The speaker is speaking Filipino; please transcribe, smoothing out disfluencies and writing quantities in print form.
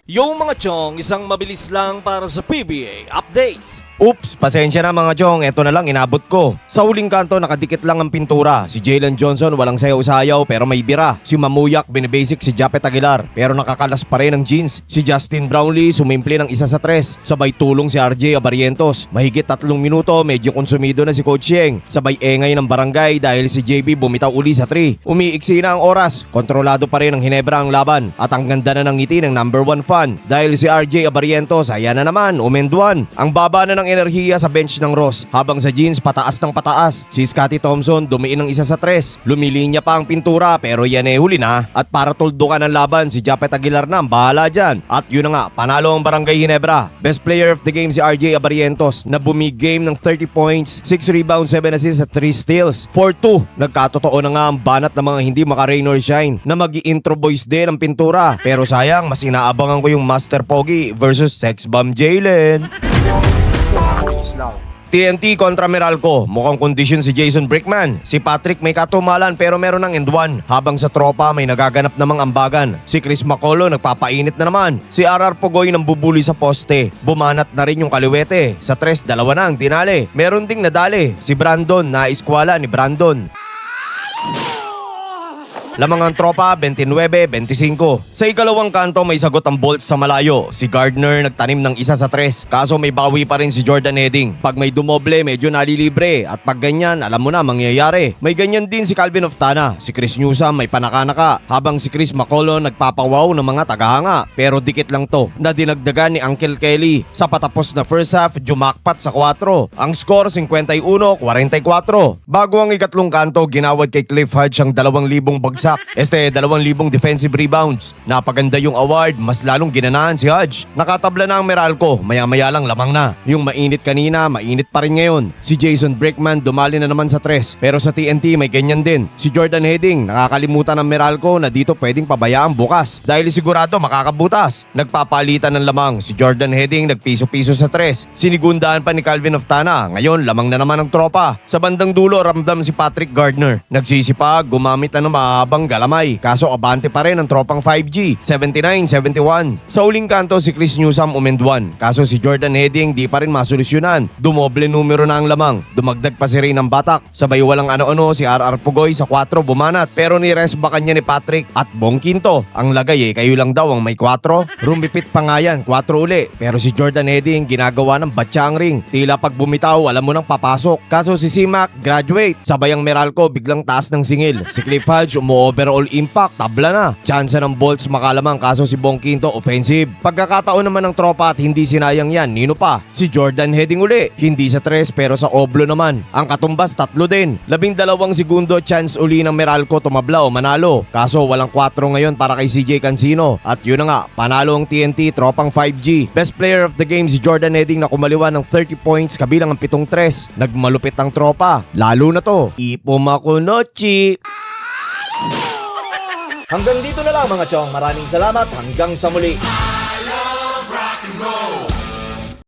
Yung mga chong, isang mabilis lang para sa PBA updates. Oops, pasensya na mga chong, eto na lang inabot ko. Sa huling kanto nakadikit lang ang pintura. Si Jalen Johnson walang sayaw-sayaw pero may bira. Si Mamuyak binibasic si Japet Aguilar pero nakakalas pa rin ng jeans. Si Justin Brownlee sumimple ng isa sa tres. Sabay tulong si RJ Abarientos. Mahigit 3 minuto medyo konsumido na si Coach Yeng. Sabay engay ng barangay dahil si JB bumitaw uli sa 3. Umiiksi na ang oras. Kontrolado pa rin ng Hinebra ang laban. At ang ganda na ng ngiti ng number 1 fan. Dahil si RJ Abarientos ayan na naman, umenduan. Ang baba na ng enerhiya sa bench ng Ross. Habang sa jeans pataas ng pataas. Si Scottie Thompson dumiin ng isa sa tres. Lumilinya pa ang pintura pero yan huli na. At para tuldukan ang laban si Japet Aguilar na ang bahala dyan. At yun na nga, panalo ang Barangay Hinebra. Best player of the game si RJ Abarientos na bumig-game ng 30 points, 6 rebounds, 7 assists at 3 steals. 4-2, nagkatotoo na nga ang banat ng mga hindi maka-rain or shine na mag-i-intro boys din ang pintura. Pero sayang, mas inaabangan ko yung Master Pogi versus Sex Bomb Jalen. TNT kontra Meralco, mukhang kondisyon si Jason Brickman. Si Patrick may katumalan pero meron ng end one. Habang sa tropa may nagaganap namang ambagan. Si Chris Macolo nagpapainit na naman. Si RR Pugoy nang bubuli sa poste. Bumanat na rin yung kaliwete. Sa tres, 2 na ang tinali. Meron ding nadali. Si Brandon, naiskwala ni Brandon. Lamang ang tropa, 29-25. Sa ikalawang kanto may sagot ang Bolts sa malayo. Si Gardner nagtanim ng isa sa tres. Kaso may bawi pa rin si Jordan Heading. Pag may dumoble, medyo nalilibre. At pag ganyan, alam mo na mangyayari. May ganyan din si Calvin Oftana. Si Chris Newsom may panaka-naka. Habang si Chris Macolo nagpapawaw ng mga tagahanga. Pero dikit lang to na dinagdagan ni Uncle Kelly. Sa patapos na first half, jumakpat sa 4. Ang score 51-44. Bago ang ikatlong kanto, ginawad kay Cliff Hodge ang 2,000 bagsak. 2,000 defensive rebounds. Napaganda yung award, mas lalong ginanahan si Hodge. Nakatabla na ang Meralco, maya-maya lang lamang na. Yung mainit kanina, mainit pa rin ngayon. Si Jason Brickman dumali na naman sa tres, pero sa TNT may ganyan din. Si Jordan Heading, nakakalimutan ng Meralco na dito pwedeng pabayaan bukas dahil sigurado makakabutas. Nagpapalitan ng lamang, si Jordan Heading nagpiso-piso sa tres. Sinigundaan pa ni Calvin Oftana, ngayon lamang na naman ang tropa. Sa bandang dulo, ramdam si Patrick Gardner. Nagsisipag, gumamit na ng mahabang galamay. Kaso abante pa rin ang tropang 5G, 79-71. Sa uling kanto si Chris Newsom umenduan. Kaso si Jordan Heading di pa rin masolusyonan. Dumoble numero na ang lamang. Dumagdag pa si Reynang Batak. Sabay walang ano-ano si RR Pugoy sa 4 bumanat. Pero ni-resbakan niya ni Patrick at Bong Quinto. Ang lagay kayo lang daw ang may 4. Rumipit pa nga yan, 4 uli. Pero si Jordan Heading ginagawa ng batsyang ring. Tila pag bumitaw alam mo nang papasok. Kaso si C-Mac graduate. Sabay ang Meralco biglang taas ng singil. Si Cliff Hodge overall impact, tabla na. Tsansa ng Bolts makalamang kaso si Bong Quinto offensive. Pagkakataon naman ng tropa at hindi sinayang yan, nino pa? Si Jordan Heading uli. Hindi sa 3 pero sa oblo naman. Ang katumbas 3 din. 12 segundo chance uli ng Meralco tumabla o manalo. Kaso walang 4 ngayon para kay CJ Cancino. At yun na nga, panalo ang TNT tropang 5G. Best player of the game si Jordan Heading na kumaliwan ng 30 points kabilang ang 7 tres. Nagmalupit ang tropa. Lalo na to, Ipo Makunochi. Hanggang dito na lang mga chong. Maraming salamat. Hanggang sa muli.